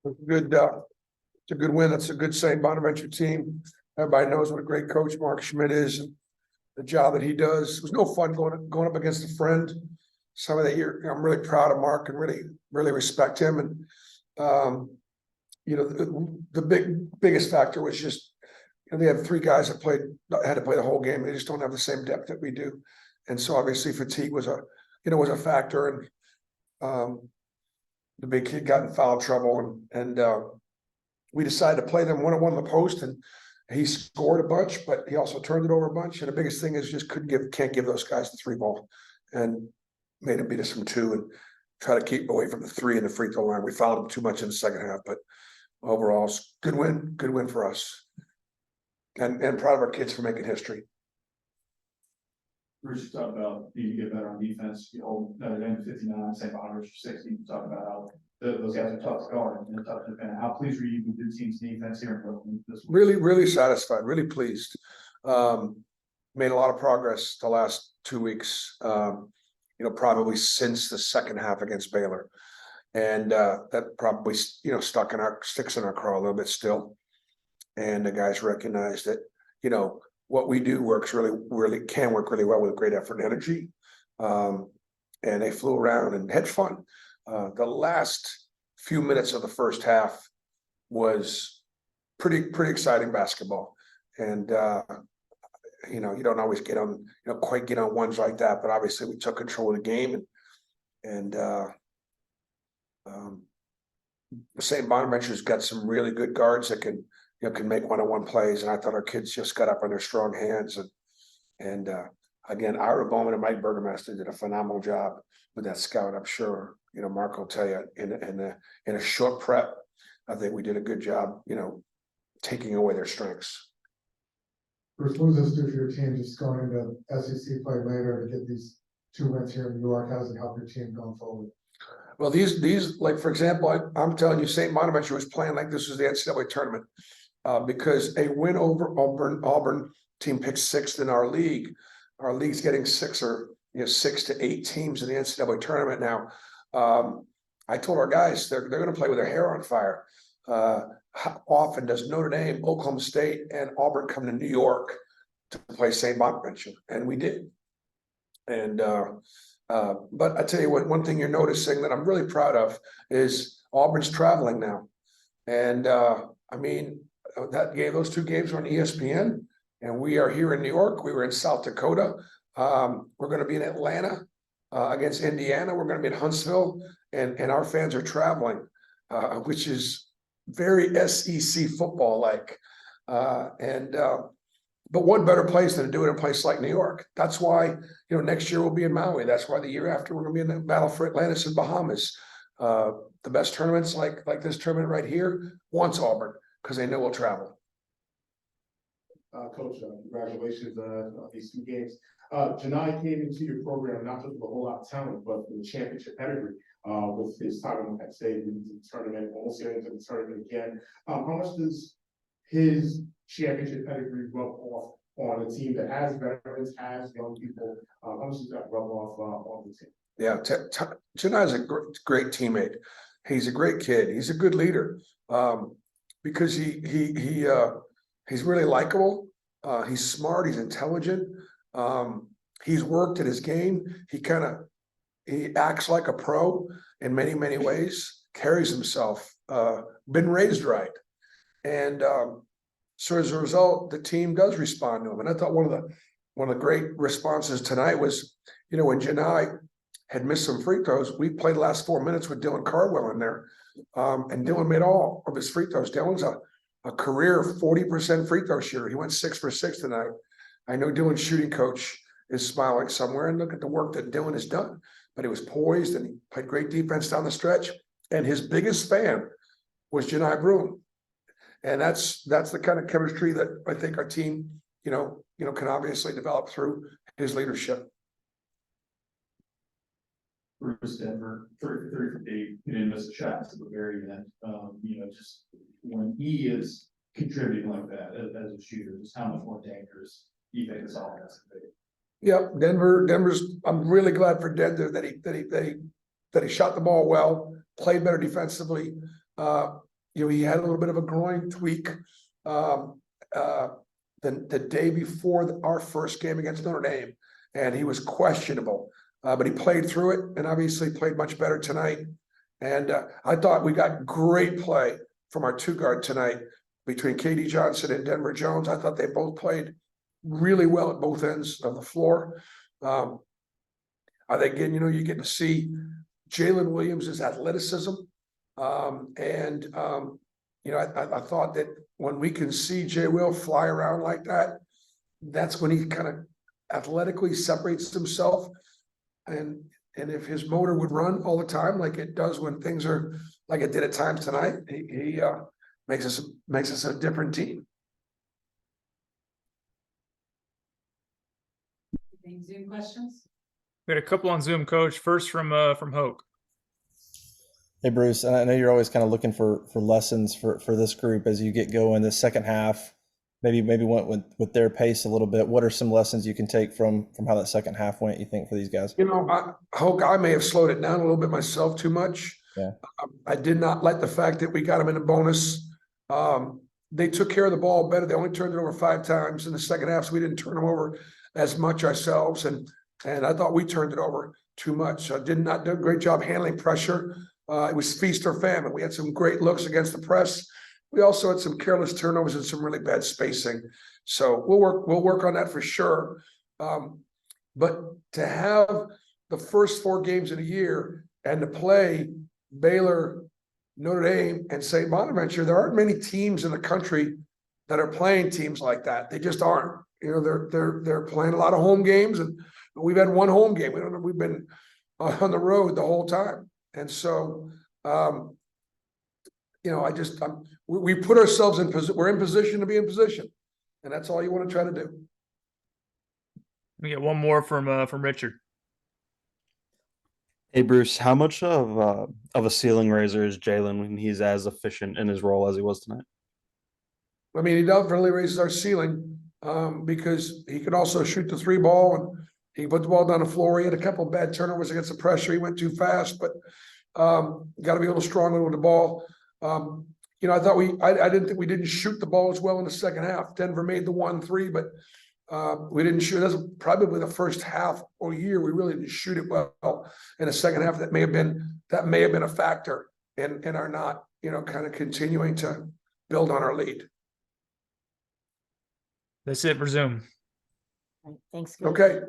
Good, it's a good win. It's a good Saint Bonaventure team. Everybody knows what a great coach Mark Schmidt is, and the job that he does. It was no fun going up against a friend. Some of that year, I'm really proud of Mark and really respect him. And the biggest factor was just, they have three guys that had to play the whole game. They just don't have the same depth that we do, and so obviously fatigue was a factor. And the big kid got in foul trouble, and we decided to play them one-on-one in the post, and he scored a bunch, but he also turned it over a bunch. And the biggest thing is just can't give those guys the three ball, and made him beat us from two and try to keep away from the three and the free throw line. We fouled him too much in the second half, but overall, good win for us, and proud of our kids for making history. Bruce, you talk about needing to get better on defense. You hold Notre Dame 59, Saint Bonaventure 60. You talk about how those guys are tough to guard and tough to defend. How pleased were you with your team's defense here in Brooklyn this week? Really satisfied, really pleased. Made a lot of progress the last 2 weeks, probably since the second half against Baylor. And that probably, sticks in our craw a little bit still. And the guys recognize that, what we do works really can work really well with great effort and energy. And they flew around and had fun. The last few minutes of the first half was pretty exciting basketball. And you don't always quite get on ones like that, but obviously we took control of the game, and Saint Bonaventure's got some really good guards that can make one-on-one plays, and I thought our kids just got up on their strong hands. And again, Ira Bowman and Mike Burgermaster did a phenomenal job with that scout. I'm sure Mark will tell you in a short prep, I think we did a good job, taking away their strengths. Bruce, what does this do for your team just going into SEC play later to get these 2 wins here in New York? How does it help your team going forward? Well, these like, for example, I'm telling you, Saint Bonaventure was playing like this was the NCAA tournament, because a win over Auburn team picked 6th in our league. Our league's getting 6 to 8 teams in the NCAA tournament now. I told our guys they're going to play with their hair on fire. How often does Notre Dame, Oklahoma State, and Auburn come to New York to play Saint Bonaventure? And we did. And but I tell you what, one thing you're noticing that I'm really proud of is Auburn's traveling now. And those 2 games were on ESPN, and we are here in New York. We were in South Dakota. We're going to be in Atlanta against Indiana. We're going to be in Huntsville, and our fans are traveling, which is very SEC football like. But what better place than to do it in a place like New York? That's why, next year we'll be in Maui. That's why the year after we're going to be in the Battle for Atlantis in Bahamas. The best tournaments like this tournament right here wants Auburn, because they know we'll travel. Coach, congratulations on these 2 games. Janai came into your program not just with a whole lot of talent, but with a championship pedigree. With his time at State in the tournament, almost getting into the tournament again. How much does his championship pedigree rub off on a team that has veterans, has young people? How much does that rub off on the team? Yeah, Janai's a great teammate. He's a great kid. He's a good leader, because he's really likable. He's smart. He's intelligent. He's worked at his game. He acts like a pro in many ways. Carries himself. Been raised right, and so as a result, the team does respond to him. And I thought one of the great responses tonight was, when Janai had missed some free throws, we played the last 4 minutes with Dylan Cardwell in there, and Dylan made all of his free throws. Dylan's a career 40% free throw shooter. He went 6 for 6 tonight. I know Dylan's shooting coach is smiling somewhere, and look at the work that Dylan has done. But he was poised, and he played great defense down the stretch. And his biggest fan was Janai Broome. And that's the kind of chemistry that I think our team, can obviously develop through his leadership. Bruce, Denver, 3 for 8. He didn't miss a shot to the very end. Just when he is contributing like that as a shooter, just how much more dangerous do you think this offense can be? Yeah, Denver's. I'm really glad for Denver that he shot the ball well, played better defensively. he had a little bit of a groin tweak the day before our first game against Notre Dame, and he was questionable, but he played through it and obviously played much better tonight. And I thought we got great play from our two guard tonight between KD Johnson and Denver Jones. I thought they both played really well at both ends of the floor. I think, again, you're getting to see Jalen Williams' athleticism. I thought that when we can see Jay Will fly around like that, that's when he kind of athletically separates himself. And if his motor would run all the time, like it does when things are like it did at times tonight, he makes us a different team. Any Zoom questions? We had a couple on Zoom, Coach. First from Hoke. Hey, Bruce, and I know you're always kind of looking for lessons for this group as you get going the second half, maybe went with their pace a little bit. What are some lessons you can take from how that second half went, you think, for these guys? Hoke, I may have slowed it down a little bit myself too much. Yeah. I did not like the fact that we got them in a bonus. They took care of the ball better. They only turned it over 5 times in the second half, so we didn't turn them over as much ourselves. And I thought we turned it over too much. So I did not do a great job handling pressure. It was feast or famine. We had some great looks against the press. We also had some careless turnovers and some really bad spacing. So we'll work on that for sure. But to have the first 4 games of the year and to play Baylor, Notre Dame, and Saint Bonaventure, there aren't many teams in the country that are playing teams like that. They just aren't. They're playing a lot of home games, and we've had 1 home game. We've been on the road the whole time. And so, we put ourselves in position. We're in position to be in position, and that's all you want to try to do. We get one more from Richard. Hey Bruce, how much of a ceiling raiser is Jalen when he's as efficient in his role as he was tonight? I mean, he definitely raises our ceiling because he can also shoot the 3 ball, and he can put the ball down the floor. He had a couple of bad turnovers against the pressure. He went too fast, but got to be a little stronger with the ball. I thought I didn't think we didn't shoot the ball as well in the second half. Denver made the 1-3, but we didn't shoot. That's probably the first half or year we really didn't shoot it well. In the second half, that may have been a factor in our not, kind of continuing to build on our lead. That's it for Zoom. All right, thanks. Okay.